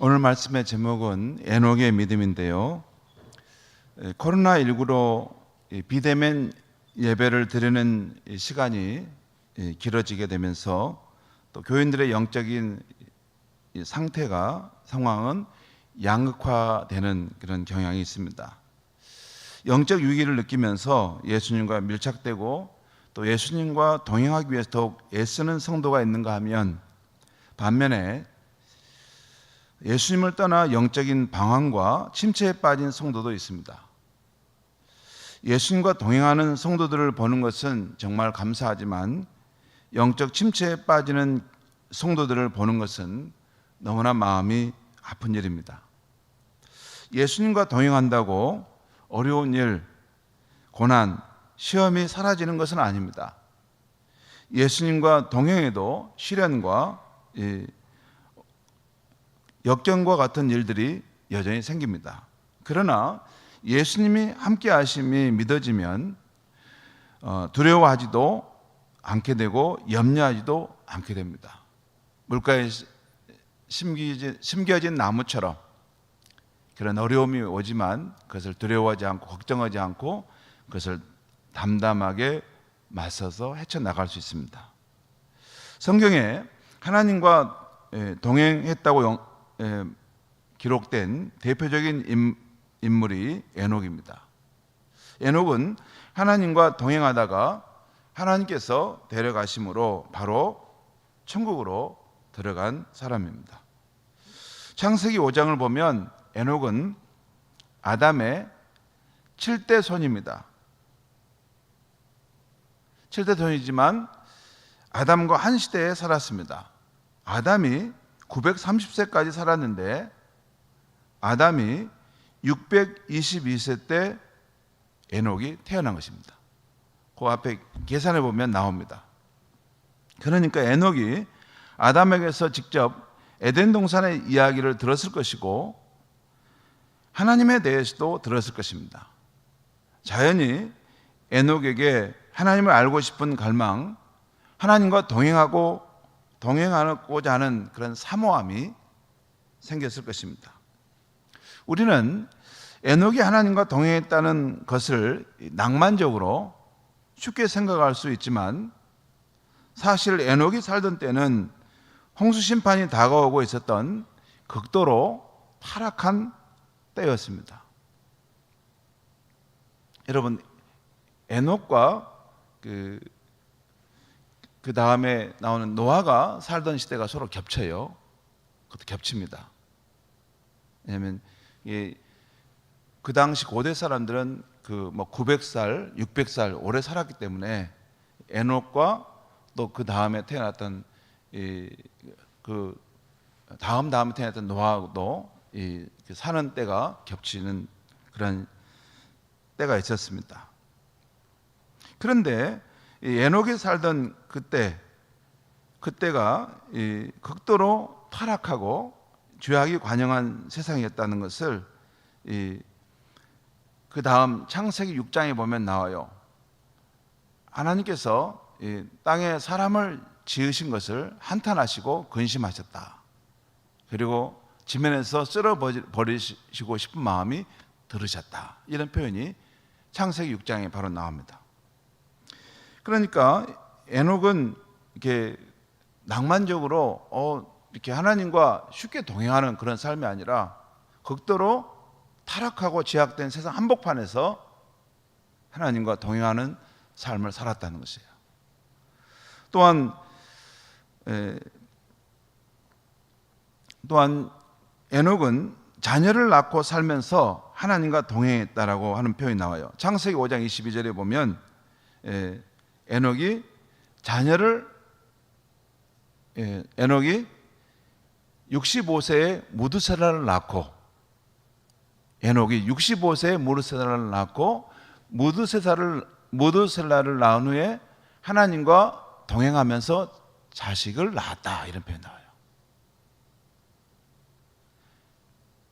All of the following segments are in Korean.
오늘 말씀의 제목은 에녹의 믿음인데요. 코로나19로 비대면 예배를 드리는 시간이 길어지게 되면서 또 교인들의 영적인 상황은 양극화되는 그런 경향이 있습니다. 영적 위기를 느끼면서 예수님과 밀착되고 또 예수님과 동행하기 위해서 더욱 애쓰는 성도가 있는가 하면, 반면에 예수님을 떠나 영적인 방황과 침체에 빠진 성도도 있습니다. 예수님과 동행하는 성도들을 보는 것은 정말 감사하지만 영적 침체에 빠지는 성도들을 보는 것은 너무나 마음이 아픈 일입니다. 예수님과 동행한다고 어려운 일, 고난, 시험이 사라지는 것은 아닙니다. 예수님과 동행해도 시련과 역경과 같은 일들이 여전히 생깁니다. 그러나 예수님이 함께 하심이 믿어지면 두려워하지도 않게 되고 염려하지도 않게 됩니다. 물가에 심겨진 나무처럼 그런 어려움이 오지만 그것을 두려워하지 않고 걱정하지 않고 그것을 담담하게 맞서서 헤쳐나갈 수 있습니다. 성경에 하나님과 동행했다고 기록된 대표적인 인물이 에녹입니다. 에녹은 하나님과 동행하다가 하나님께서 데려가심으로 바로 천국으로 들어간 사람입니다. 창세기 5장을 보면 에녹은 아담의 7대 손입니다. 7대 손이지만 아담과 한 시대에 살았습니다. 아담이 930세까지 살았는데 아담이 622세 때 에녹이 태어난 것입니다. 그 앞에 계산해 보면 나옵니다. 그러니까 에녹이 아담에게서 직접 에덴 동산의 이야기를 들었을 것이고 하나님에 대해서도 들었을 것입니다. 자연히 에녹에게 하나님을 알고 싶은 갈망, 하나님과 동행하고자 하는 그런 사모함이 생겼을 것입니다. 우리는 에녹이 하나님과 동행했다는 것을 낭만적으로 쉽게 생각할 수 있지만 사실 에녹이 살던 때는 홍수 심판이 다가오고 있었던 극도로 타락한 때였습니다. 여러분, 에녹과 그 다음에 나오는 노아가 살던 시대가 서로 겹쳐요. 그것도 겹칩니다. 왜냐하면 그 당시 고대 사람들은 900살, 600살 오래 살았기 때문에 에녹과 또 그 다음에 태어났던 그 다음에 태어났던 노아도 사는 때가 겹치는 그런 때가 있었습니다. 그런데 에녹이 살던 그때가 극도로 타락하고 죄악이 관영한 세상이었다는 것을 그 다음 창세기 6장에 보면 나와요. 하나님께서 땅에 사람을 지으신 것을 한탄하시고 근심하셨다. 그리고 지면에서 쓸어버리시고 싶은 마음이 들으셨다. 이런 표현이 창세기 6장에 바로 나옵니다. 그러니까 에녹은 이렇게 낭만적으로 이렇게 하나님과 쉽게 동행하는 그런 삶이 아니라 극도로 타락하고 제약된 세상 한복판에서 하나님과 동행하는 삶을 살았다는 것이에요. 또한 에녹은 자녀를 낳고 살면서 하나님과 동행했다라고 하는 표현이 나와요. 창세기 5장 22절에 보면 에녹이 65세에 무드셀라를 낳고 무드셀라를 낳은 후에 하나님과 동행하면서 자식을 낳았다. 이런 표현이 나와요.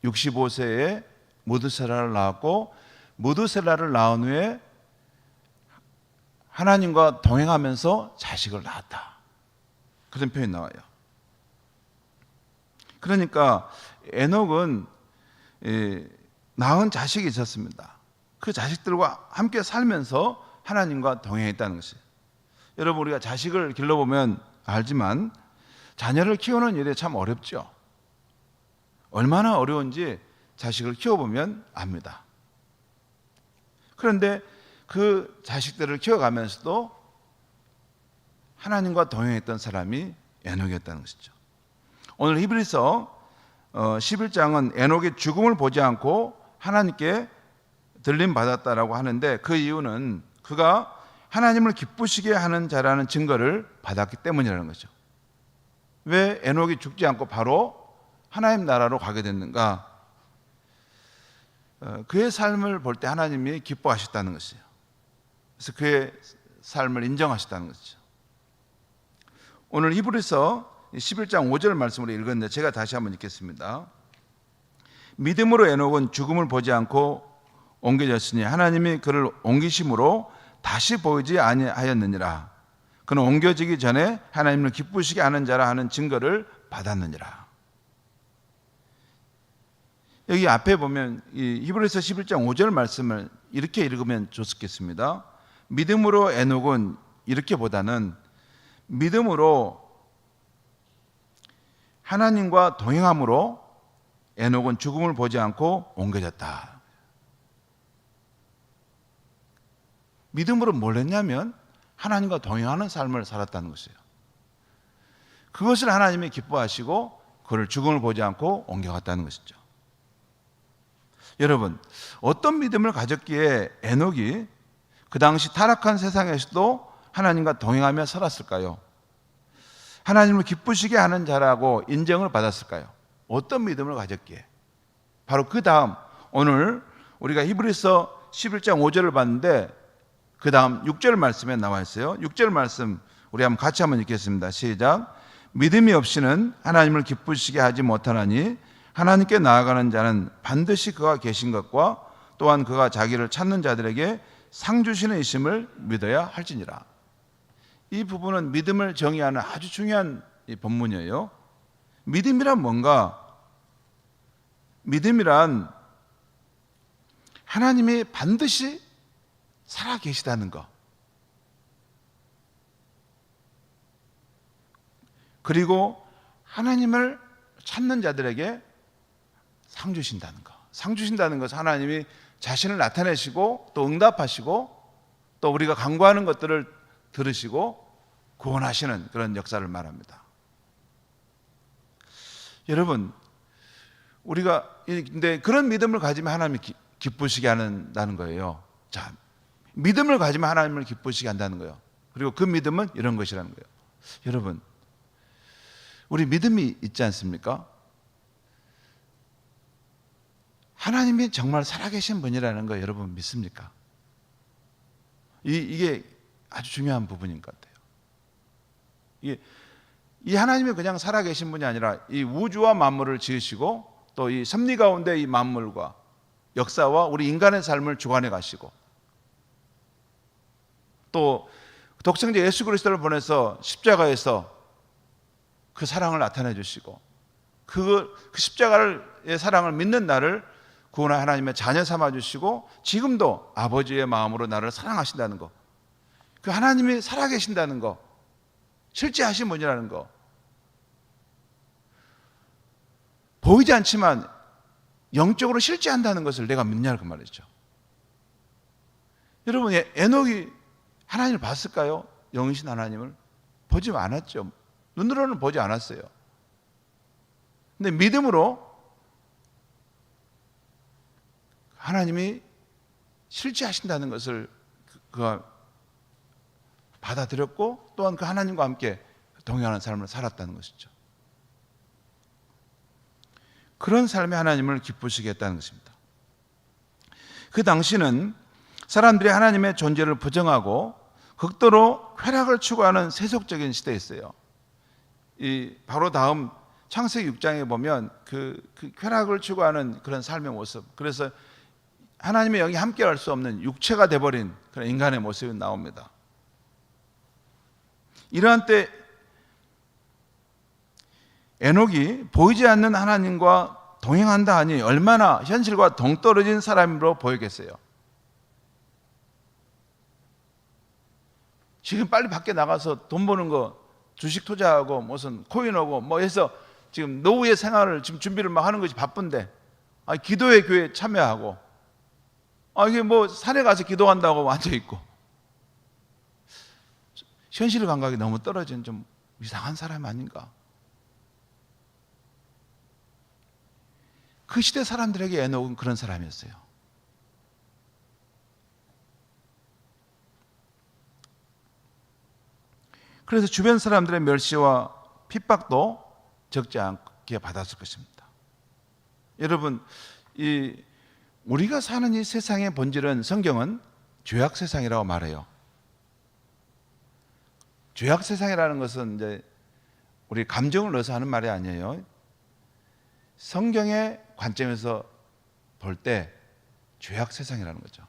65세에 무드셀라를 낳았고 무드셀라를 낳은 후에 하나님과 동행하면서 자식을 낳았다. 그런 표현이 나와요. 그러니까 에녹은 낳은 자식이 있었습니다. 그 자식들과 함께 살면서 하나님과 동행했다는 것이에요. 여러분, 우리가 자식을 길러보면 알지만 자녀를 키우는 일이 참 어렵죠. 얼마나 어려운지 자식을 키워보면 압니다. 그런데 그 자식들을 키워가면서도 하나님과 동행했던 사람이 에녹이었다는 것이죠. 오늘 히브리서 11장은 에녹의 죽음을 보지 않고 하나님께 들림 받았다라고 하는데, 그 이유는 그가 하나님을 기쁘시게 하는 자라는 증거를 받았기 때문이라는 거죠. 왜 에녹이 죽지 않고 바로 하나님 나라로 가게 됐는가? 그의 삶을 볼 때 하나님이 기뻐하셨다는 것이에요. 그래서 그의 삶을 인정하셨다는 것이죠. 오늘 히브리서 11장 5절 말씀으로 읽었는데 제가 다시 한번 읽겠습니다. 믿음으로 에녹은 죽음을 보지 않고 옮겨졌으니 하나님이 그를 옮기심으로 다시 보이지 아니하였느니라. 그는 옮겨지기 전에 하나님을 기쁘시게 하는 자라 하는 증거를 받았느니라. 여기 앞에 보면 이 히브리서 11장 5절 말씀을 이렇게 읽으면 좋겠습니다. 믿음으로 에녹은 이렇게보다는 믿음으로 하나님과 동행함으로 에녹은 죽음을 보지 않고 옮겨졌다. 믿음으로 뭘 했냐면 하나님과 동행하는 삶을 살았다는 것이에요. 그것을 하나님이 기뻐하시고 그를 죽음을 보지 않고 옮겨갔다는 것이죠. 여러분, 어떤 믿음을 가졌기에 에녹이 그 당시 타락한 세상에서도 하나님과 동행하며 살았을까요? 하나님을 기쁘시게 하는 자라고 인정을 받았을까요? 어떤 믿음을 가졌기에? 바로 그 다음, 오늘 우리가 히브리서 11장 5절을 봤는데 그 다음 6절 말씀에 나와 있어요. 6절 말씀 우리 한번 같이 한번 읽겠습니다. 시작. 믿음이 없이는 하나님을 기쁘시게 하지 못하나니 하나님께 나아가는 자는 반드시 그가 계신 것과 또한 그가 자기를 찾는 자들에게 상 주시는 이심을 믿어야 할지니라. 이 부분은 믿음을 정의하는 아주 중요한 본문이에요. 믿음이란 뭔가? 믿음이란 하나님이 반드시 살아 계시다는 것, 그리고 하나님을 찾는 자들에게 상 주신다는 것. 상 주신다는 것은 하나님이 자신을 나타내시고 또 응답하시고 또 우리가 간구하는 것들을 들으시고 구원하시는 그런 역사를 말합니다. 여러분, 우리가 근데 그런 믿음을 가지면 하나님이 기쁘시게 한다는 거예요. 자, 믿음을 가지면 하나님을 기쁘시게 한다는 거예요. 그리고 그 믿음은 이런 것이라는 거예요. 여러분, 우리 믿음이 있지 않습니까? 하나님이 정말 살아계신 분이라는 거 여러분 믿습니까? 이게 아주 중요한 부분인 것 같아요. 이 하나님이 그냥 살아계신 분이 아니라 이 우주와 만물을 지으시고 또 이 섭리 가운데 이 만물과 역사와 우리 인간의 삶을 주관해 가시고 또 독생자 예수 그리스도를 보내서 십자가에서 그 사랑을 나타내 주시고 그 십자가의 사랑을 믿는 나를 구원한 하나님의 자녀 삼아 주시고 지금도 아버지의 마음으로 나를 사랑하신다는 것, 그 하나님이 살아계신다는 것, 실제하신 분이라는 것, 보이지 않지만 영적으로 실제한다는 것을 내가 믿냐고 말이죠. 여러분, 에녹이 하나님을 봤을까요? 영이신 하나님을 보지 않았죠. 눈으로는 보지 않았어요. 근데 믿음으로 하나님이 실제하신다는 것을 그가 받아들였고 또한 그 하나님과 함께 동행하는 삶을 살았다는 것이죠. 그런 삶에 하나님을 기쁘시게 했다는 것입니다. 그 당시는 사람들이 하나님의 존재를 부정하고 극도로 쾌락을 추구하는 세속적인 시대였어요. 이 바로 다음 창세기 6장에 보면 그 쾌락을 추구하는 그런 삶의 모습, 그래서 하나님의 영이 함께할 수 없는 육체가 되어버린 그런 인간의 모습이 나옵니다. 이러한 때 에녹이 보이지 않는 하나님과 동행한다 하니 얼마나 현실과 동떨어진 사람으로 보이겠어요. 지금 빨리 밖에 나가서 돈 버는 거 주식 투자하고 무슨 코인하고 뭐 해서 지금 노후의 생활을 지금 준비를 막 하는 것이 바쁜데, 기도회 교회 참여하고, 이게 뭐 산에 가서 기도한다고 앉아 있고, 현실 감각이 너무 떨어진 좀 이상한 사람 아닌가? 그 시대 사람들에게 에녹은 그런 사람이었어요. 그래서 주변 사람들의 멸시와 핍박도 적지 않게 받았을 것입니다. 여러분, 우리가 사는 이 세상의 본질은 성경은 죄악 세상이라고 말해요. 죄악 세상이라는 것은 이제 우리 감정을 넣어서 하는 말이 아니에요. 성경의 관점에서 볼 때 죄악 세상이라는 거죠.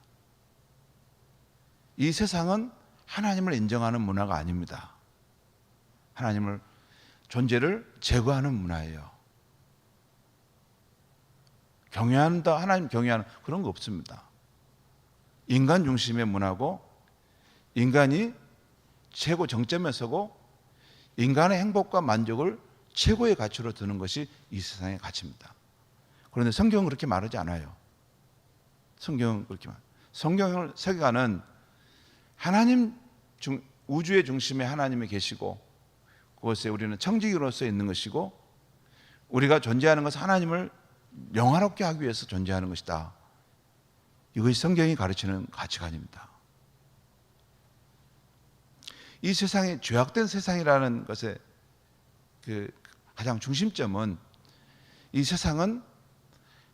이 세상은 하나님을 인정하는 문화가 아닙니다. 하나님을 존재를 제거하는 문화예요. 경외한다, 하나님 경외하는 그런 거 없습니다. 인간 중심의 문화고, 인간이 최고 정점에 서고, 인간의 행복과 만족을 최고의 가치로 두는 것이 이 세상의 가치입니다. 그런데 성경은 그렇게 말하지 않아요. 성경은 그렇게 성경을 세계관은 우주의 중심에 하나님이 계시고, 그것에 우리는 청지기로서 있는 것이고, 우리가 존재하는 것은 하나님을 영화롭게 하기 위해서 존재하는 것이다. 이것이 성경이 가르치는 가치관입니다. 이 세상이 죄악된 세상이라는 것의 그 가장 중심점은, 이 세상은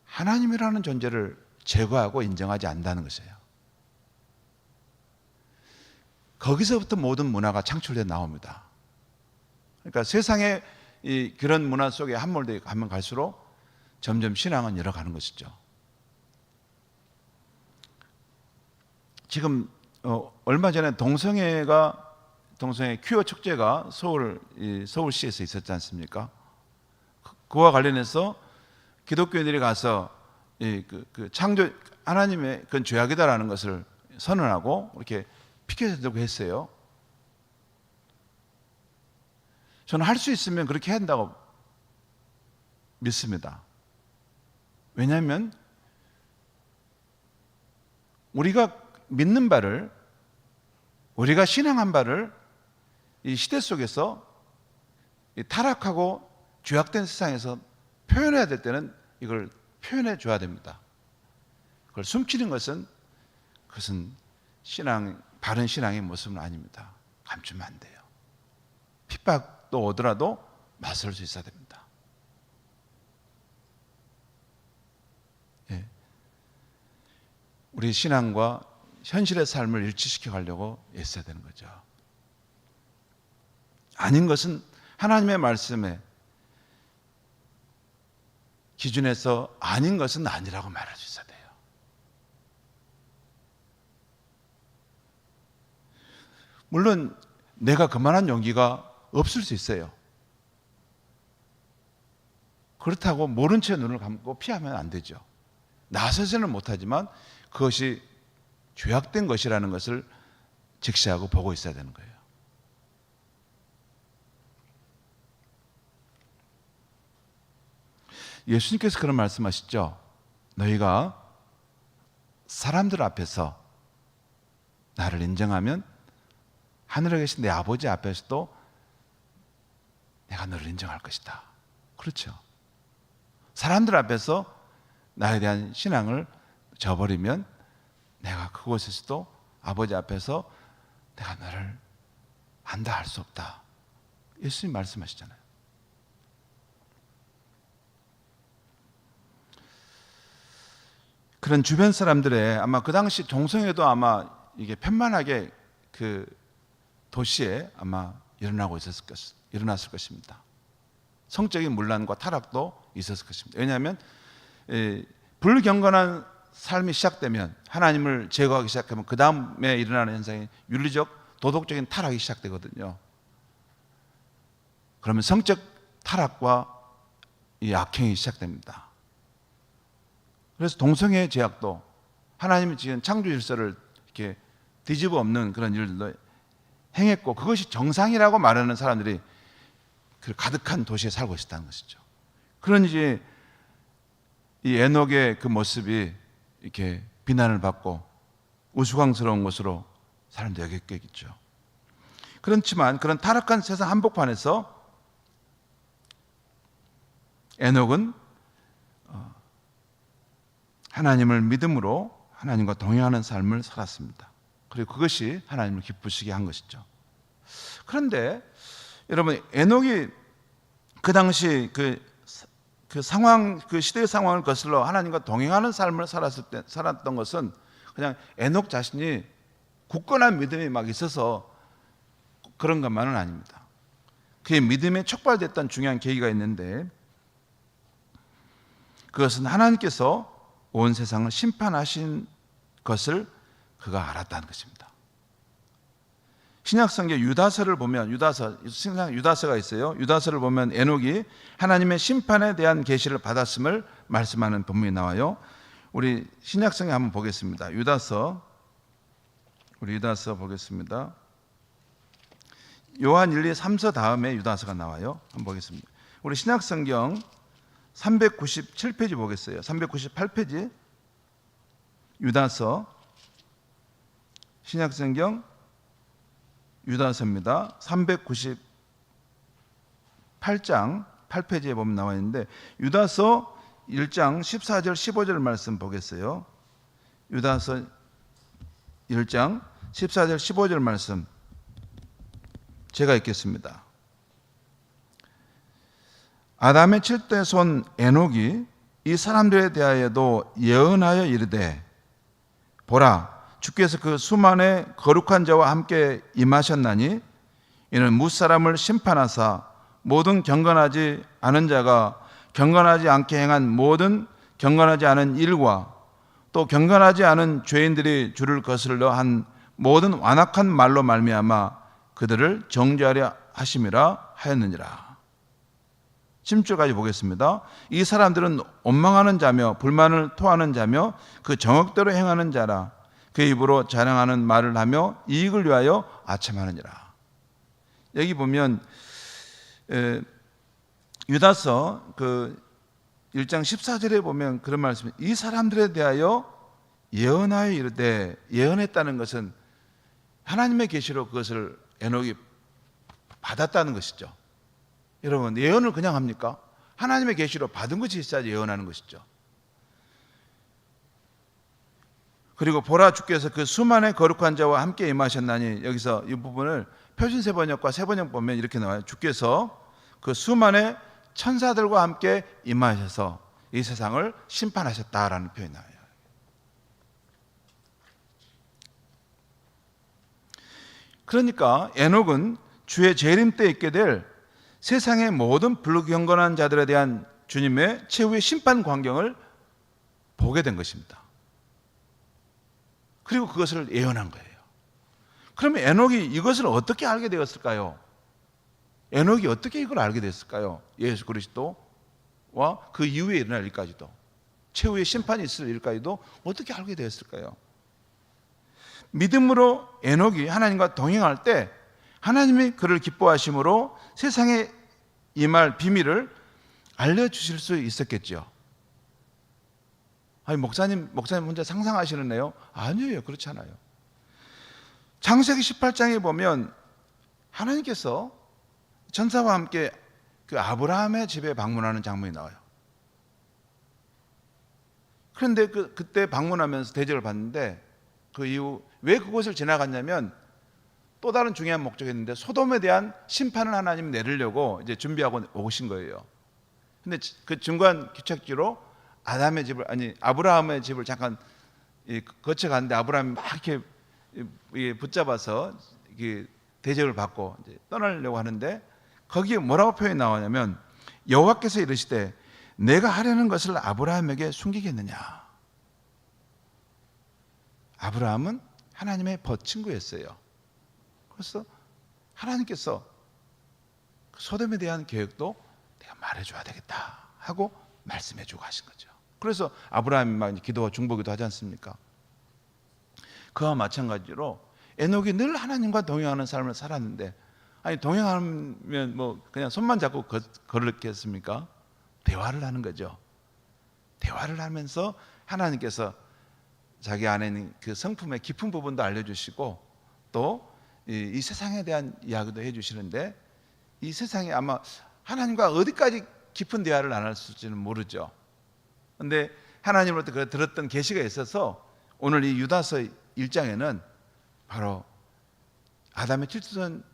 하나님이라는 존재를 제거하고 인정하지 않는다는 것이에요. 거기서부터 모든 문화가 창출되어 나옵니다. 그러니까 세상의 그런 문화 속에 함몰되어 가면 갈수록 점점 신앙은 열어가는 것이죠. 지금 얼마 전에 동성애 퀴어 축제가 서울시에서 있었지 않습니까? 그와 관련해서 기독교인들이 가서 창조 하나님의 그건 죄악이다라는 것을 선언하고 이렇게 피켓을 들고 했어요. 저는 할 수 있으면 그렇게 해야 한다고 믿습니다. 왜냐하면 우리가 믿는 바를, 우리가 신앙한 바를 이 시대 속에서 타락하고 죄악된 세상에서 표현해야 될 때는 이걸 표현해 줘야 됩니다. 그걸 숨기는 것은 그것은 바른 신앙의 모습은 아닙니다. 감추면 안 돼요. 핍박도 오더라도 맞설 수 있어야 됩니다. 예. 우리 신앙과 현실의 삶을 일치시켜 가려고 애써야 되는 거죠. 아닌 것은 하나님의 말씀에 기준에서 아닌 것은 아니라고 말할 수 있어야 돼요. 물론 내가 그만한 용기가 없을 수 있어요. 그렇다고 모른 채 눈을 감고 피하면 안 되죠. 나서지는 못하지만 그것이 죄악된 것이라는 것을 직시하고 보고 있어야 되는 거예요. 예수님께서 그런 말씀하시죠. 너희가 사람들 앞에서 나를 인정하면 하늘에 계신 내 아버지 앞에서도 내가 너를 인정할 것이다. 그렇죠. 사람들 앞에서 나에 대한 신앙을 저버리면 내가 그곳에서도 아버지 앞에서 내가 너를 안다 할 수 없다. 예수님 말씀하시잖아요. 그런 주변 사람들의 아마 그 당시 동성애도 아마 이게 편만하게 그 도시에 아마 일어났을 것입니다. 성적인 문란과 타락도 있었을 것입니다. 왜냐하면 불경건한 삶이 시작되면, 하나님을 제거하기 시작하면 그 다음에 일어나는 현상이 윤리적 도덕적인 타락이 시작되거든요. 그러면 성적 타락과 이 악행이 시작됩니다. 그래서 동성애 제약도 하나님이 지은 창조 질서를 이렇게 뒤집어 엎는 그런 일들도 행했고, 그것이 정상이라고 말하는 사람들이 그 가득한 도시에 살고 있었다는 것이죠. 그런지 이 에녹의 그 모습이 이렇게 비난을 받고 우스꽝스러운 것으로 사람들이 여겼겠죠. 그렇지만 그런 타락한 세상 한복판에서 에녹은 하나님을 믿음으로 하나님과 동행하는 삶을 살았습니다. 그리고 그것이 하나님을 기쁘시게 한 것이죠. 그런데 여러분, 에녹이 그 당시 그 상황, 그 시대의 상황을 거슬러 하나님과 동행하는 삶을 살았던 것은 그냥 에녹 자신이 굳건한 믿음이 막 있어서 그런 것만은 아닙니다. 그의 믿음에 촉발됐던 중요한 계기가 있는데, 그것은 하나님께서 온 세상을 심판하신 것을 그가 알았다는 것입니다. 신약성경 유다서를 보면, 유다서가 있어요. 유다서를 보면 에녹이 하나님의 심판에 대한 계시를 받았음을 말씀하는 본문이 나와요. 우리 신약성경 한번 보겠습니다. 우리 유다서 보겠습니다. 요한 1, 2, 3서 다음에 유다서가 나와요. 한번 보겠습니다. 우리 신약성경 397페이지 보겠어요. 398페이지 유다서, 신약성경 유다서입니다. 398장 8페이지에 보면 나와 있는데, 유다서 1장 14절 15절 말씀 보겠어요. 유다서 1장 14절 15절 말씀 제가 읽겠습니다. 아담의 7대 손 에녹이 이 사람들에 대하여도 예언하여 이르되, 보라, 주께서 그 수만의 거룩한 자와 함께 임하셨나니 이는 무사람을 심판하사 모든 경건하지 않은 자가 경건하지 않게 행한 모든 경건하지 않은 일과 또 경건하지 않은 죄인들이 주를 거슬러 한 모든 완악한 말로 말미암아 그들을 정죄하려 하심이라 하였느니라. 10절까지 보겠습니다. 이 사람들은 원망하는 자며 불만을 토하는 자며 그 정욕대로 행하는 자라. 그 입으로 자랑하는 말을 하며 이익을 위하여 아첨하느니라. 여기 보면 유다서 그 1장 14절에 보면 그런 말씀이, 이 사람들에 대하여 예언하여 이르되, 예언했다는 것은 하나님의 계시로 그것을 에녹이 받았다는 것이죠. 여러분, 예언을 그냥 합니까? 하나님의 계시로 받은 것이 있어야지 예언하는 것이죠. 그리고 보라, 주께서 그 수만의 거룩한 자와 함께 임하셨나니, 여기서 이 부분을 표준세번역과 세번역 보면 이렇게 나와요. 주께서 그 수만의 천사들과 함께 임하셔서 이 세상을 심판하셨다라는 표현이 나와요. 그러니까 에녹은 주의 재림 때 있게 될 세상의 모든 불경건한 자들에 대한 주님의 최후의 심판 광경을 보게 된 것입니다. 그리고 그것을 예언한 거예요. 그러면 에녹이 이것을 어떻게 알게 되었을까요? 에녹이 어떻게 이걸 알게 됐을까요? 예수 그리스도와 그 이후에 일어날 일까지도, 최후의 심판이 있을 일까지도 어떻게 알게 되었을까요? 믿음으로 에녹이 하나님과 동행할 때 하나님이 그를 기뻐하심으로 세상에 임할 비밀을 알려주실 수 있었겠죠. 아니, 목사님 혼자 상상하시는데요? 아니에요. 그렇지 않아요. 창세기 18장에 보면 하나님께서 천사와 함께 그 아브라함의 집에 방문하는 장면이 나와요. 그런데 그때 방문하면서 대접을 받는데, 그 이후 왜 그곳을 지나갔냐면 또 다른 중요한 목적이 있는데, 소돔에 대한 심판을 하나님 내리려고 이제 준비하고 오신 거예요. 근데 그 중간 기착지로 아브라함의 집을 잠깐 거쳐갔는데, 아브라함이 막 이렇게 붙잡아서 대접을 받고 이제 떠나려고 하는데, 거기에 뭐라고 표현이 나오냐면, 여호와께서 이르시되 내가 하려는 것을 아브라함에게 숨기겠느냐. 아브라함은 하나님의 친구였어요. 그래서 하나님께서 소돔에 대한 계획도 내가 말해줘야 되겠다 하고 말씀해주고 하신 거죠. 그래서 아브라함이 막 기도와 중보기도 하지 않습니까? 그와 마찬가지로 에녹이 늘 하나님과 동행하는 삶을 살았는데, 아니 동행하면 뭐 그냥 손만 잡고 걸었겠습니까? 대화를 하는 거죠. 대화를 하면서 하나님께서 자기 안에 있는 그 성품의 깊은 부분도 알려주시고 또 이 세상에 대한 이야기도 해주시는데, 이 세상에 아마 하나님과 어디까지 깊은 대화를 나눴을지는 모르죠. 그런데 하나님으로부터 그 들었던 계시가 있어서 오늘 이 유다서 1장에는 바로 아담의 칠수son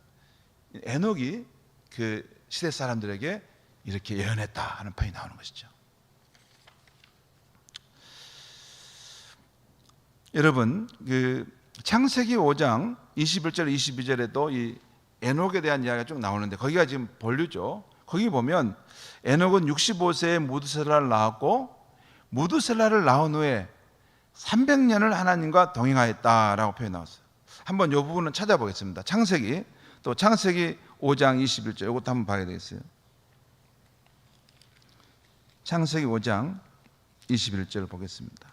에녹이 그 시대 사람들에게 이렇게 예언했다 하는 편이 나오는 것이죠. 여러분, 그 창세기 5장 21절 22절에도 이 에녹에 대한 이야기가 쭉 나오는데, 거기가 지금 본류죠. 거기 보면 에녹은 65세에 무드셀라를 낳았고 무드셀라를 낳은 후에 300년을 하나님과 동행하였다라고 표현 나왔어요. 한번 이 부분은 찾아보겠습니다. 창세기 5장 21절 이것도 한번 봐야 되겠어요. 창세기 5장 21절 보겠습니다.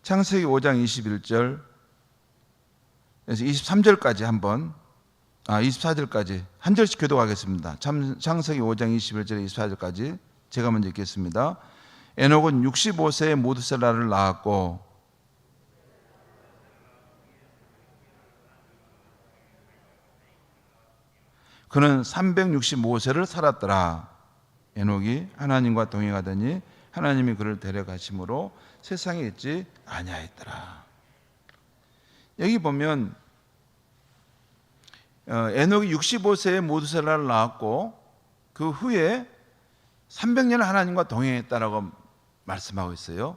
창세기 5장 21절 에서 23절까지 24절까지 한 절씩 교독하겠습니다. 창세기 5장 21절에 24절까지 제가 먼저 읽겠습니다. 에녹은 65세에 무드셀라를 낳았고 그는 365세를 살았더라. 에녹이 하나님과 동행하더니 하나님이 그를 데려가심으로 세상에 있지 아니하였더라. 여기 보면 에녹이 65세에 무드셀라를 낳았고 그 후에 300년을 하나님과 동행했다라고 말씀하고 있어요.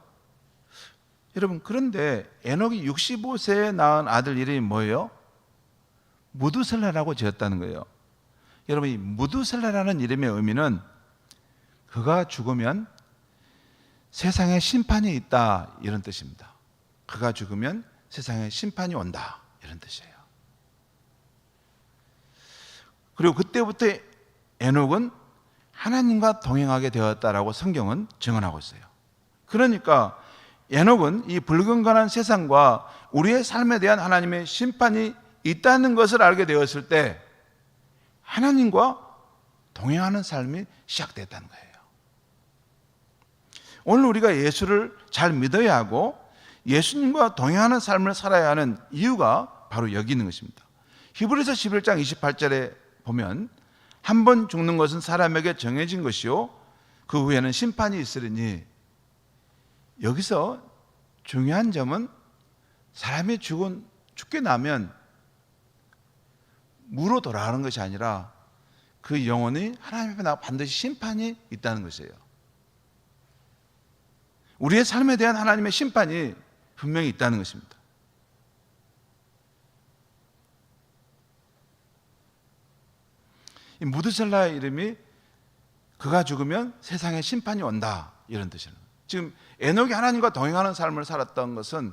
여러분, 그런데 에녹이 65세에 낳은 아들 이름이 뭐예요? 무드셀라라고 지었다는 거예요. 여러분, 이 무드셀라라는 이름의 의미는 그가 죽으면 세상에 심판이 있다 이런 뜻입니다. 그가 죽으면 세상에 심판이 온다 이런 뜻이에요. 그리고 그때부터 에녹은 하나님과 동행하게 되었다라고 성경은 증언하고 있어요. 그러니까 에녹은 이 불건강한 세상과 우리의 삶에 대한 하나님의 심판이 있다는 것을 알게 되었을 때 하나님과 동행하는 삶이 시작됐다는 거예요. 오늘 우리가 예수를 잘 믿어야 하고 예수님과 동행하는 삶을 살아야 하는 이유가 바로 여기 있는 것입니다. 히브리서 11장 28절에 보면 한 번 죽는 것은 사람에게 정해진 것이요 그 후에는 심판이 있으리니, 여기서 중요한 점은 사람이 죽게 나면 무로 돌아가는 것이 아니라 그 영혼이 하나님 앞에 나가 반드시 심판이 있다는 것이에요. 우리의 삶에 대한 하나님의 심판이 분명히 있다는 것입니다. 이 무드셀라의 이름이 그가 죽으면 세상에 심판이 온다 이런 뜻이에요. 지금 에녹이 하나님과 동행하는 삶을 살았던 것은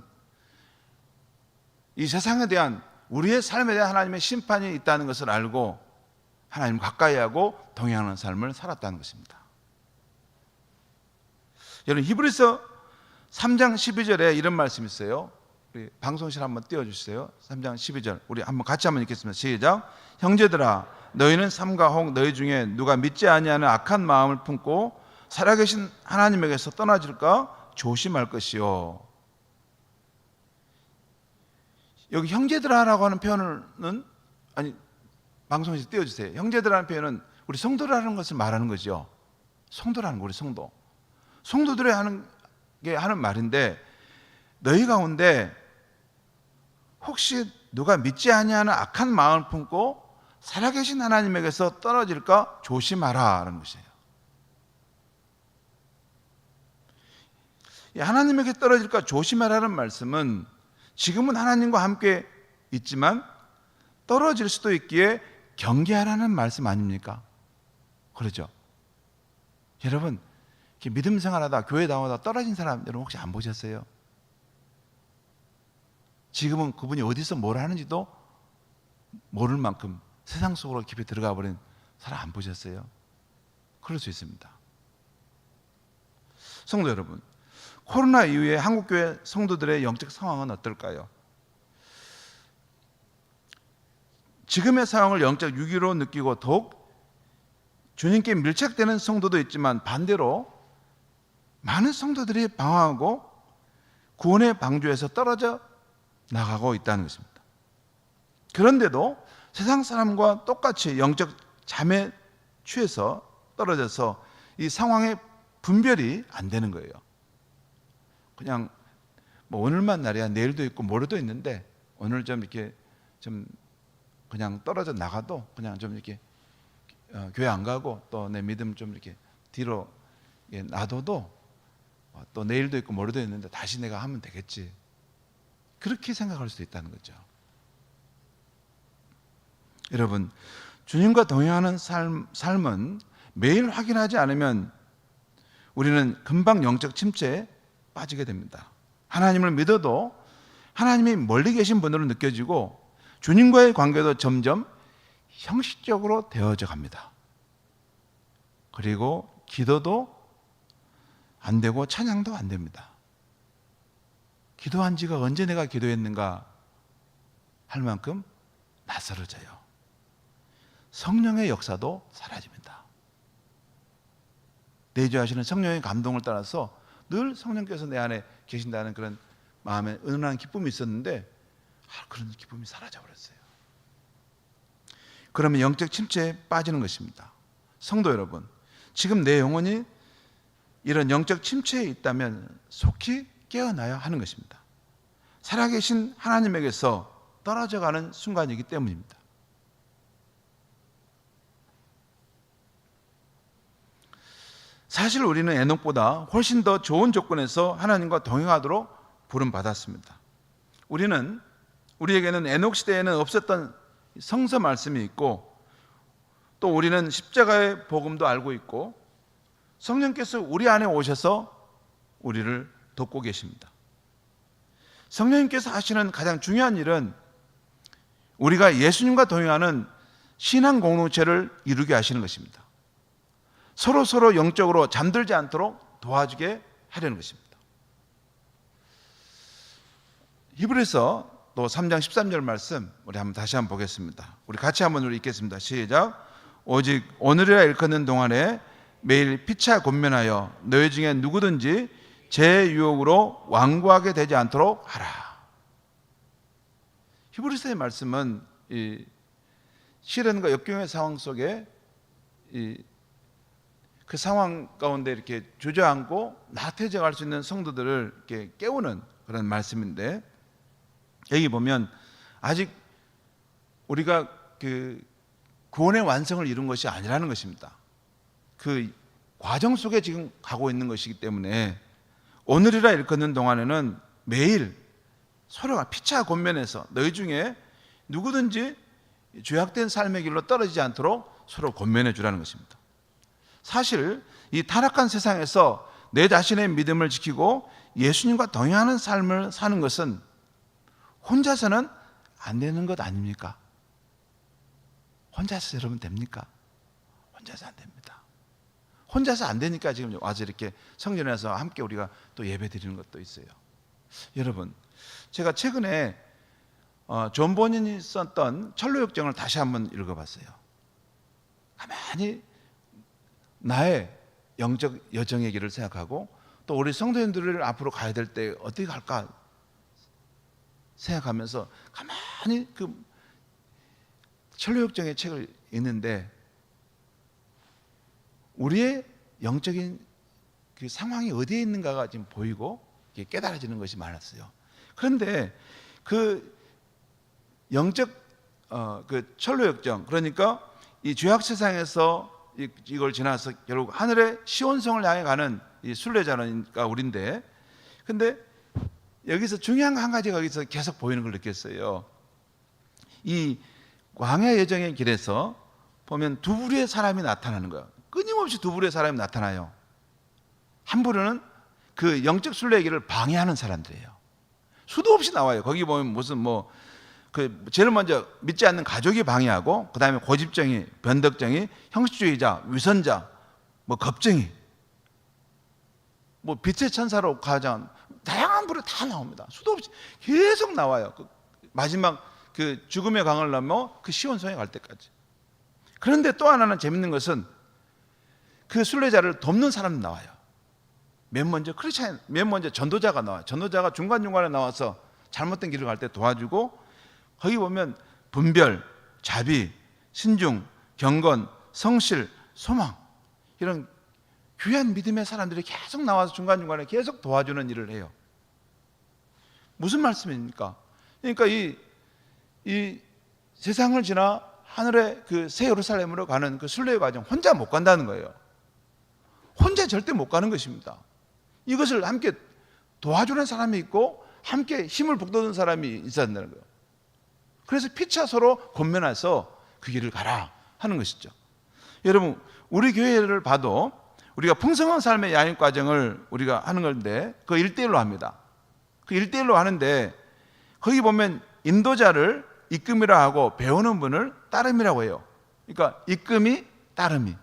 이 세상에 대한 우리의 삶에 대한 하나님의 심판이 있다는 것을 알고 하나님 가까이 하고 동행하는 삶을 살았다는 것입니다. 여러분, 히브리서 3장 12절에 이런 말씀이 있어요. 우리 방송실 한번 띄워주세요. 3장 12절 우리 한번 같이 한번 읽겠습니다. 시작. 형제들아, 너희는 삼가 혹 너희 중에 누가 믿지 아니하는 악한 마음을 품고 살아계신 하나님에게서 떠나질까 조심할 것이요. 여기 형제들아라고 하는 표현은 방송에서 띄워주세요. 형제들아라는 표현은 우리 성도라는 것을 말하는 거죠. 성도라는 거, 우리 성도. 성도들이 하는 말인데, 너희 가운데 혹시 누가 믿지 아니하는 악한 마음을 품고 살아계신 하나님에게서 떨어질까 조심하라는 것이에요. 하나님에게 떨어질까 조심하라는 말씀은 지금은 하나님과 함께 있지만 떨어질 수도 있기에 경계하라는 말씀 아닙니까? 그렇죠? 여러분, 믿음 생활하다 교회 나오다 떨어진 사람 여러분 혹시 안 보셨어요? 지금은 그분이 어디서 뭘 하는지도 모를 만큼 세상 속으로 깊이 들어가 버린 사람 안 보셨어요? 그럴 수 있습니다. 성도 여러분, 코로나 이후에 한국교회 성도들의 영적 상황은 어떨까요? 지금의 상황을 영적 위기로 느끼고 더욱 주님께 밀착되는 성도도 있지만 반대로 많은 성도들이 방황하고 구원의 방주에서 떨어져 나가고 있다는 것입니다. 그런데도 세상 사람과 똑같이 영적 잠에 취해서 떨어져서 이 상황의 분별이 안 되는 거예요. 그냥 뭐 오늘만 날이야, 내일도 있고 모레도 있는데 오늘 좀 이렇게 좀 그냥 떨어져 나가도 그냥 좀 이렇게 교회 안 가고 또 내 믿음 좀 이렇게 뒤로 놔둬도 또 내일도 있고 모레도 있는데 다시 내가 하면 되겠지. 그렇게 생각할 수 있다는 거죠. 여러분, 주님과 동행하는 삶은 매일 확인하지 않으면 우리는 금방 영적 침체에 빠지게 됩니다. 하나님을 믿어도 하나님이 멀리 계신 분으로 느껴지고 주님과의 관계도 점점 형식적으로 되어져 갑니다. 그리고 기도도 안 되고 찬양도 안 됩니다. 기도한 지가 언제 내가 기도했는가 할 만큼 낯설어져요. 성령의 역사도 사라집니다. 내주하시는 성령의 감동을 따라서 늘 성령께서 내 안에 계신다는 그런 마음에 은은한 기쁨이 있었는데 그런 기쁨이 사라져버렸어요. 그러면 영적 침체에 빠지는 것입니다. 성도 여러분, 지금 내 영혼이 이런 영적 침체에 있다면 속히 깨어나야 하는 것입니다. 살아계신 하나님에게서 떨어져가는 순간이기 때문입니다. 사실 우리는 에녹보다 훨씬 더 좋은 조건에서 하나님과 동행하도록 부름받았습니다. 우리에게는 에녹 시대에는 없었던 성서 말씀이 있고 또 우리는 십자가의 복음도 알고 있고 성령께서 우리 안에 오셔서 우리를 돕고 계십니다. 성령님께서 하시는 가장 중요한 일은 우리가 예수님과 동행하는 신앙 공동체를 이루게 하시는 것입니다. 서로 영적으로 잠들지 않도록 도와주게 하려는 것입니다. 히브리서 또 3장 13절 말씀 우리 다시 한번 보겠습니다. 우리 같이 한번 읽겠습니다. 시작. 오직 오늘이라 일컫는 동안에 매일 피차 권면하여 너희 중에 누구든지 제 유혹으로 완고하게 되지 않도록 하라. 히브리서의 말씀은 이 시련과 역경의 상황 속에 그 상황 가운데 이렇게 주저앉고 나태해져 갈 수 있는 성도들을 이렇게 깨우는 그런 말씀인데, 여기 보면 아직 우리가 그 구원의 완성을 이룬 것이 아니라는 것입니다. 그 과정 속에 지금 가고 있는 것이기 때문에 오늘이라 일컫는 동안에는 매일 서로가 피차 권면해서 너희 중에 누구든지 죄악된 삶의 길로 떨어지지 않도록 서로 권면해 주라는 것입니다. 사실 이 타락한 세상에서 내 자신의 믿음을 지키고 예수님과 동행하는 삶을 사는 것은 혼자서는 안 되는 것 아닙니까? 혼자서 여러분 됩니까? 혼자서 안 됩니다. 혼자서 안 되니까 지금 와서 이렇게 성전에서 함께 우리가 또 예배 드리는 것도 있어요. 여러분, 제가 최근에 존 본인이 썼던 철로역정을 다시 한번 읽어봤어요. 가만히 나의 영적 여정의 길을 생각하고 또 우리 성도님들을 앞으로 가야 될 때 어떻게 갈까 생각하면서 가만히 그 철로역정의 책을 읽는데 우리의 영적인 그 상황이 어디에 있는가가 지금 보이고 깨달아지는 것이 많았어요. 그런데 그 영적 그 철로역정, 그러니까 이 죄악 세상에서 이걸 지나서 결국 하늘의 시온성을 향해 가는 이 순례자니까 우리인데, 근데 여기서 중요한 한 가지가 여기서 계속 보이는 걸 느꼈어요. 이 광야 여정의 길에서 보면 두 부류의 사람이 나타나는 거예요. 끊임없이 두 부류의 사람이 나타나요. 한 부류는 그 영적 순례의 길을 방해하는 사람들이에요. 수도 없이 나와요. 거기 보면 무슨 그 제일 먼저 믿지 않는 가족이 방해하고, 그 다음에 고집쟁이, 변덕쟁이, 형식주의자, 위선자, 뭐 겁쟁이, 뭐 빛의 천사로 가장 다양한 불이 다 나옵니다. 수도 없이 계속 나와요. 그 마지막 그 죽음의 강을 넘어 그 시온성에 갈 때까지. 그런데 또 하나는 재밌는 것은 그 순례자를 돕는 사람이 나와요. 맨 먼저 크리스찬, 맨 먼저 전도자가 나와요. 전도자가 중간중간에 나와서 잘못된 길을 갈 때 도와주고, 거기 보면 분별, 자비, 신중, 경건, 성실, 소망, 이런 귀한 믿음의 사람들이 계속 나와서 중간중간에 계속 도와주는 일을 해요. 무슨 말씀입니까? 그러니까 이 세상을 지나 하늘의 그 새 예루살렘으로 가는 그 순례의 과정, 혼자 못 간다는 거예요. 혼자 절대 못 가는 것입니다. 이것을 함께 도와주는 사람이 있고 함께 힘을 북돋는 사람이 있어야 된다는 거예요. 그래서 피차 서로 권면해서 그 길을 가라 하는 것이죠. 여러분, 우리 교회를 봐도 우리가 풍성한 삶의 야인 과정을 우리가 하는 건데, 그 1대1로 합니다. 그 1대1로 하는데, 거기 보면 인도자를 이끔이라 하고 배우는 분을 따름이라고 해요. 그러니까 이끔이 따름이,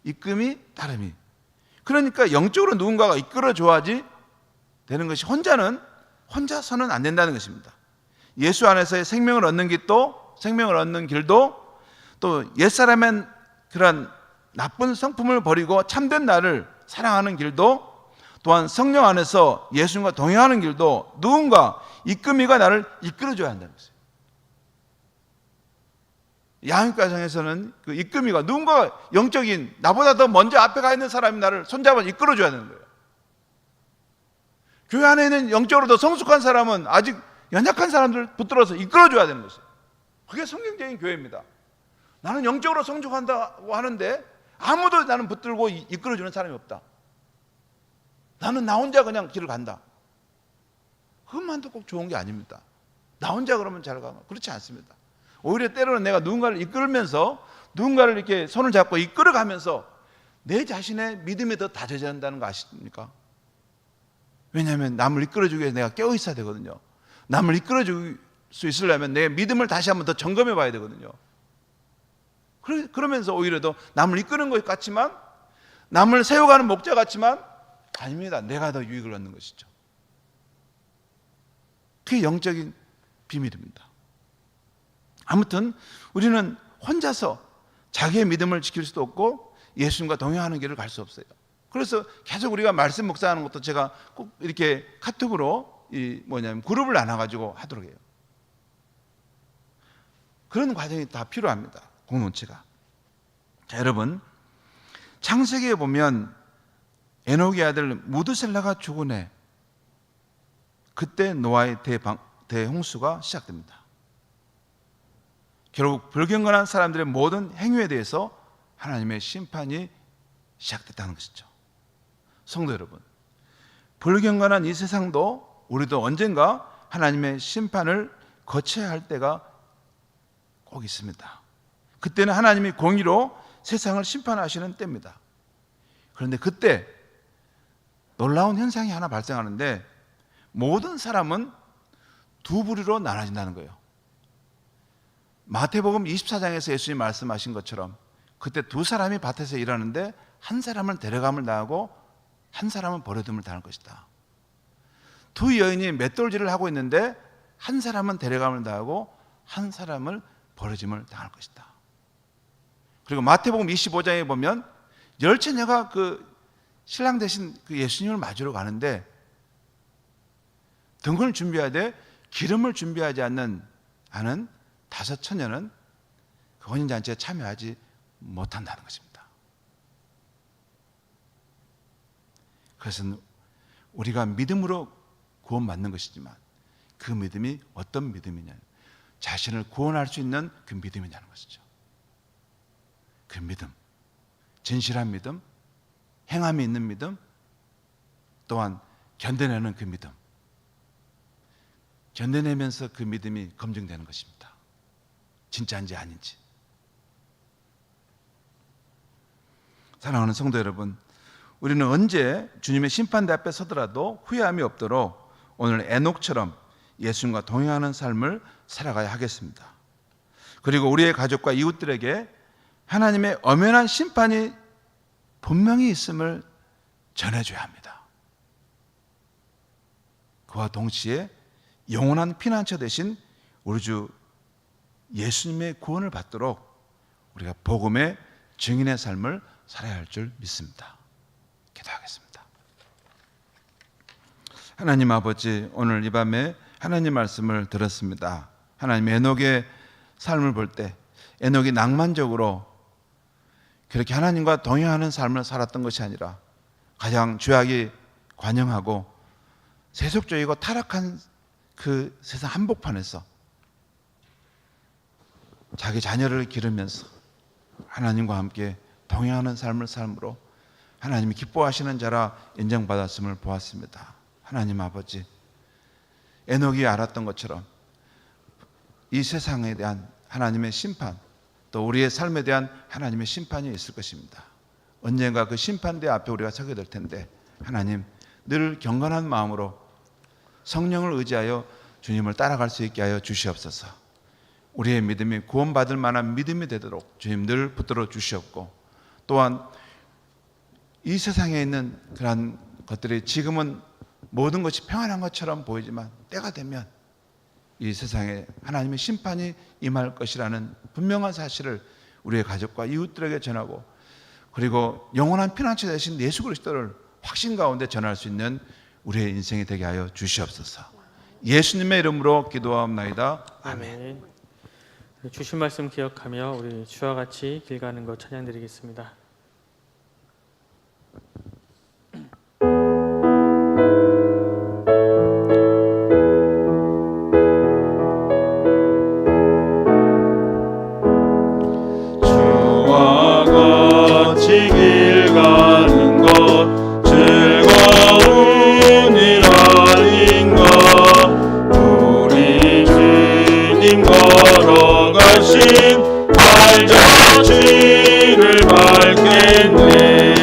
이끔이 따름이. 그러니까 영적으로 누군가가 이끌어 줘야지 되는 것이, 혼자서는 안 된다는 것입니다. 예수 안에서의 생명을 얻는 길도, 생명을 얻는 길도, 또 옛사람의 그런 나쁜 성품을 버리고 참된 나를 사랑하는 길도, 또한 성령 안에서 예수님과 동행하는 길도 누군가 이끔이가 나를 이끌어줘야 한다는 것이에요. 야인과정에서는 그 이끔이가 누군가 영적인, 나보다 더 먼저 앞에 가 있는 사람이 나를 손잡아 이끌어줘야 되는 거예요. 교회 안에 있는 영적으로 더 성숙한 사람은 아직 연약한 사람들 붙들어서 이끌어줘야 되는 것이에요. 그게 성경적인 교회입니다. 나는 영적으로 성숙한다고 하는데 아무도 나는 붙들고 이끌어주는 사람이 없다. 나는 나 혼자 그냥 길을 간다. 그것만도 꼭 좋은 게 아닙니다. 나 혼자 그러면 잘 가면 그렇지 않습니다. 오히려 때로는 내가 누군가를 이끌면서, 누군가를 이렇게 손을 잡고 이끌어가면서 내 자신의 믿음이 더 다져진다는 거 아십니까? 왜냐하면 남을 이끌어주기 위해서 내가 깨어 있어야 되거든요. 남을 이끌어줄 수 있으려면 내 믿음을 다시 한번 더 점검해 봐야 되거든요. 그러면서 오히려 더 남을 이끄는 것 같지만, 남을 세워가는 목자 같지만 아닙니다. 내가 더 유익을 얻는 것이죠. 그게 영적인 비밀입니다. 아무튼 우리는 혼자서 자기의 믿음을 지킬 수도 없고 예수님과 동행하는 길을 갈 수 없어요. 그래서 계속 우리가 말씀 묵상하는 것도 제가 꼭 이렇게 카톡으로 그룹을 나눠가지고 하도록 해요. 그런 과정이 다 필요합니다. 공동체가. 자, 여러분, 창세기에 보면 에녹의 아들 무드셀라가 죽은 해, 그때 노아의 대홍수가 시작됩니다. 결국 불경건한 사람들의 모든 행위에 대해서 하나님의 심판이 시작됐다는 것이죠. 성도 여러분, 불경건한 이 세상도 우리도 언젠가 하나님의 심판을 거쳐야 할 때가 꼭 있습니다. 그때는 하나님이 공의로 세상을 심판하시는 때입니다. 그런데 그때 놀라운 현상이 하나 발생하는데, 모든 사람은 두 부류로 나눠진다는 거예요. 마태복음 24장에서 예수님이 말씀하신 것처럼 그때 두 사람이 밭에서 일하는데 한 사람은 데려감을 당하고 한 사람은 버려둠을 당할 것이다. 두 여인이 맷돌질을 하고 있는데 한 사람은 데려감을 당하고 한 사람은 버려짐을 당할 것이다. 그리고 마태복음 25장에 보면 열처녀가 그 신랑 대신 그 예수님을 맞으러 가는데 등을 준비해야 돼 기름을 준비하지 않는 다섯 처녀는 그 혼인잔치에 참여하지 못한다는 것입니다. 그래서 우리가 믿음으로 구원받는 것이지만 그 믿음이 어떤 믿음이냐, 자신을 구원할 수 있는 그 믿음이냐는 것이죠. 그 믿음, 진실한 믿음, 행함이 있는 믿음, 또한 견뎌내는 그 믿음, 견뎌내면서 그 믿음이 검증되는 것입니다. 진짜인지 아닌지. 사랑하는 성도 여러분, 우리는 언제 주님의 심판대 앞에 서더라도 후회함이 없도록 오늘 에녹처럼 예수님과 동행하는 삶을 살아가야 하겠습니다. 그리고 우리의 가족과 이웃들에게 하나님의 엄연한 심판이 분명히 있음을 전해줘야 합니다. 그와 동시에 영원한 피난처 되신 우리 주 예수님의 구원을 받도록 우리가 복음의 증인의 삶을 살아야 할 줄 믿습니다. 기도하겠습니다. 하나님 아버지, 오늘 이 밤에 하나님 말씀을 들었습니다. 하나님, 에녹의 삶을 볼 때 에녹이 낭만적으로 그렇게 하나님과 동행하는 삶을 살았던 것이 아니라 가장 죄악이 관영하고 세속적이고 타락한 그 세상 한복판에서 자기 자녀를 기르면서 하나님과 함께 동행하는 삶을 삶으로 하나님이 기뻐하시는 자라 인정받았음을 보았습니다. 하나님 아버지, 에녹이 알았던 것처럼 이 세상에 대한 하나님의 심판, 또 우리의 삶에 대한 하나님의 심판이 있을 것입니다. 언젠가 그 심판대 앞에 우리가 서게 될 텐데 하나님, 늘 경건한 마음으로 성령을 의지하여 주님을 따라갈 수 있게 하여 주시옵소서. 우리의 믿음이 구원받을 만한 믿음이 되도록 주님 늘 붙들어 주시옵고, 또한 이 세상에 있는 그러한 것들이 지금은 모든 것이 평안한 것처럼 보이지만 때가 되면 이 세상에 하나님의 심판이 임할 것이라는 분명한 사실을 우리의 가족과 이웃들에게 전하고, 그리고 영원한 피난처 되신 예수 그리스도를 확신 가운데 전할 수 있는 우리의 인생이 되게 하여 주시옵소서. 예수님의 이름으로 기도하옵나이다. 아멘. 주신 말씀 기억하며 우리 주와 같이 길 가는 것 찬양드리겠습니다. 주와 같이 길 가는 것 즐거운 일 아닌가. 우리 주님 걸어가신 발자취를 밟겠네.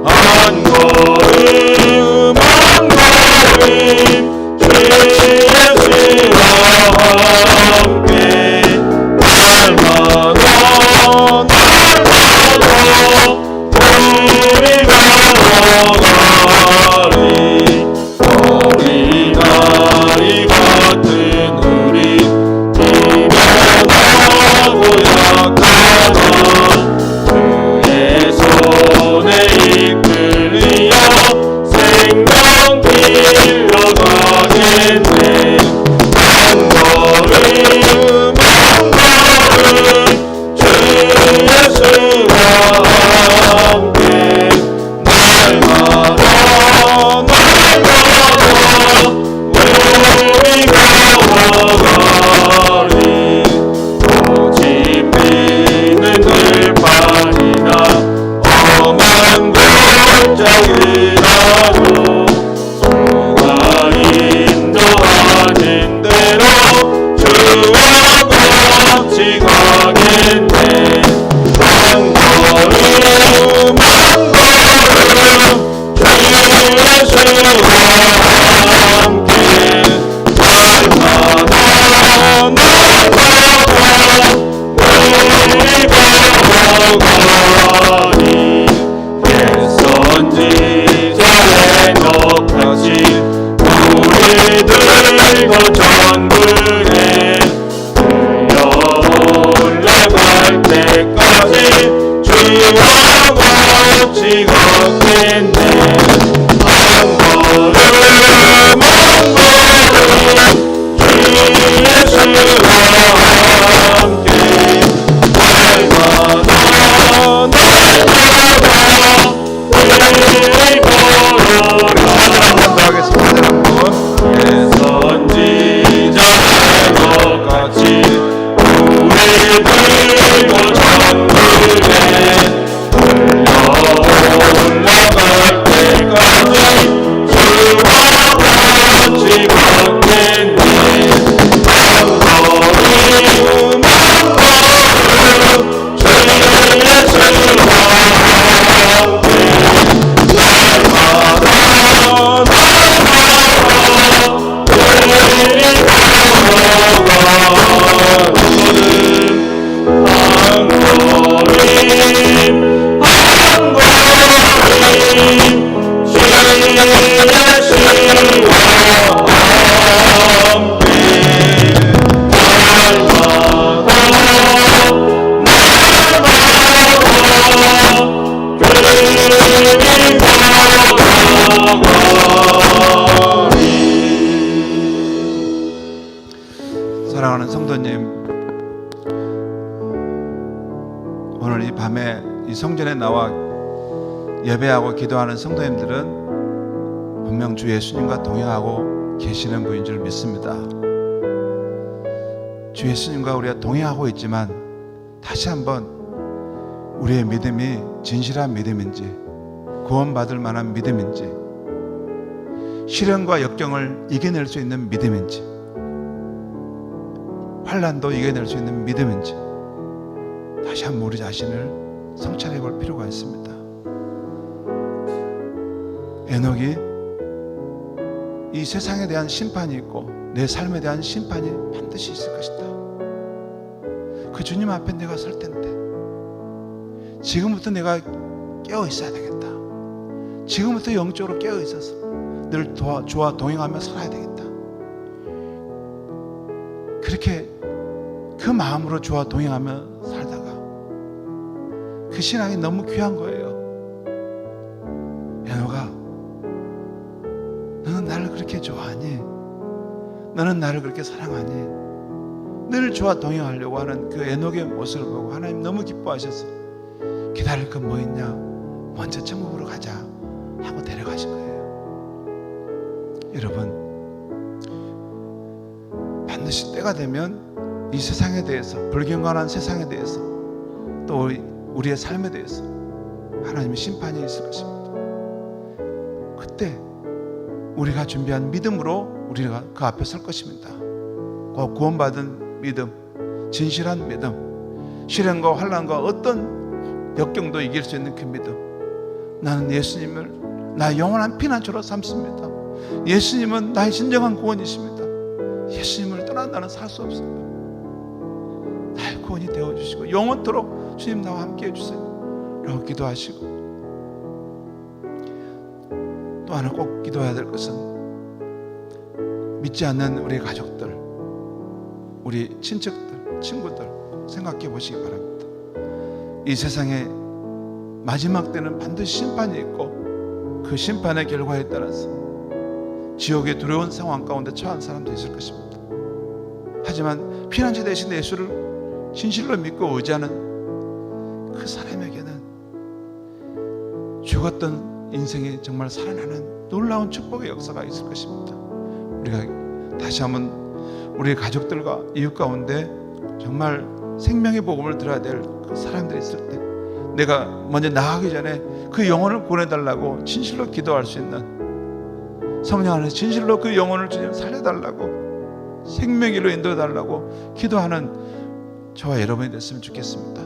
한 걸음 한 걸음 주 예수와 함께 날마다 우리 걸어가리. 어린아이 같은 우리 미련하고 약하나 주의 손에 이끌려 생명 길러 가겠네. 한 걸음 한 걸음 주 예수와 함께 날마다 우리 걸어가리. 고집 피는 들판이나 험한 골짜기라도 주가 인도하는 대로 주와 같이 가겠네. 한 걸음 한 걸음 주 예수와 함께 날마다 우리 걸어가리. 옛선지자 에녹같이 우리들도 천국에 들려 올라갈 때까지 주와 같이 걷겠네. 한 걸음 한 걸음 주 예수와 함께 날마다 우리 걸어가리. 예선지자 에녹같이 우리들도 천국에 들려 올라갈 때까지 주와 같이 걷겠네. 한 걸음 오늘 이 밤에 이 성전에 나와 예배하고 기도하는 성도님들은 분명 주 예수님과 동행하고 계시는 분인 줄 믿습니다. 주 예수님과 우리가 동행하고 있지만 다시 한번 우리의 믿음이 진실한 믿음인지, 구원받을 만한 믿음인지, 시련과 역경을 이겨낼 수 있는 믿음인지, 환난도 이겨낼 수 있는 믿음인지 다시 한번 우리 자신을 성찰해 볼 필요가 있습니다. 에녹이 이 세상에 대한 심판이 있고 내 삶에 대한 심판이 반드시 있을 것이다. 그 주님 앞에 내가 설 텐데 지금부터 내가 깨어 있어야 되겠다. 지금부터 영적으로 깨어 있어서 늘 주와 동행하며 살아야 되겠다. 그렇게 그 마음으로 주와 동행하며 살다가 그 신앙이 너무 귀한 거예요. 에녹아, 너는 나를 그렇게 좋아하니? 너는 나를 그렇게 사랑하니? 늘 주와 동행하려고 하는 그 에녹의 모습을 보고 하나님 너무 기뻐하셔서 기다릴 건 뭐 있냐? 먼저 천국으로 가자 하고 데려가신 거예요. 여러분, 반드시 때가 되면 이 세상에 대해서, 불경건한 세상에 대해서, 또 우리의 삶에 대해서 하나님의 심판이 있을 것입니다. 그때 우리가 준비한 믿음으로 우리가 그 앞에 설 것입니다. 구원받은 믿음, 진실한 믿음, 시련과 환난과 어떤 역경도 이길 수 있는 그 믿음. 나는 예수님을 나의 영원한 피난처로 삼습니다. 예수님은 나의 진정한 구원이십니다. 예수님을 떠나 나는 살 수 없습니다. 나의 구원이 되어주시고 영원토록 주님 나와 함께 해주세요 라고 기도하시고, 또 하나 꼭 기도해야 될 것은 믿지 않는 우리 가족들, 우리 친척들, 친구들 생각해 보시기 바랍니다. 이 세상에 마지막 때는 반드시 심판이 있고 그 심판의 결과에 따라서 지옥의 두려운 상황 가운데 처한 사람도 있을 것입니다. 하지만 피난처 대신 예수를 진실로 믿고 의지하는 그 사람에게는 죽었던 인생이 정말 살아나는 놀라운 축복의 역사가 있을 것입니다. 우리가 다시 한번 우리 가족들과 이웃 가운데 정말 생명의 복음을 들어야 될 그 사람들이 있을 때 내가 먼저 나가기 전에 그 영혼을 구원해달라고 진실로 기도할 수 있는, 성령 안에서 진실로 그 영혼을 주님 살려달라고, 생명의로 인도해달라고 기도하는 저와 여러분이 됐으면 좋겠습니다.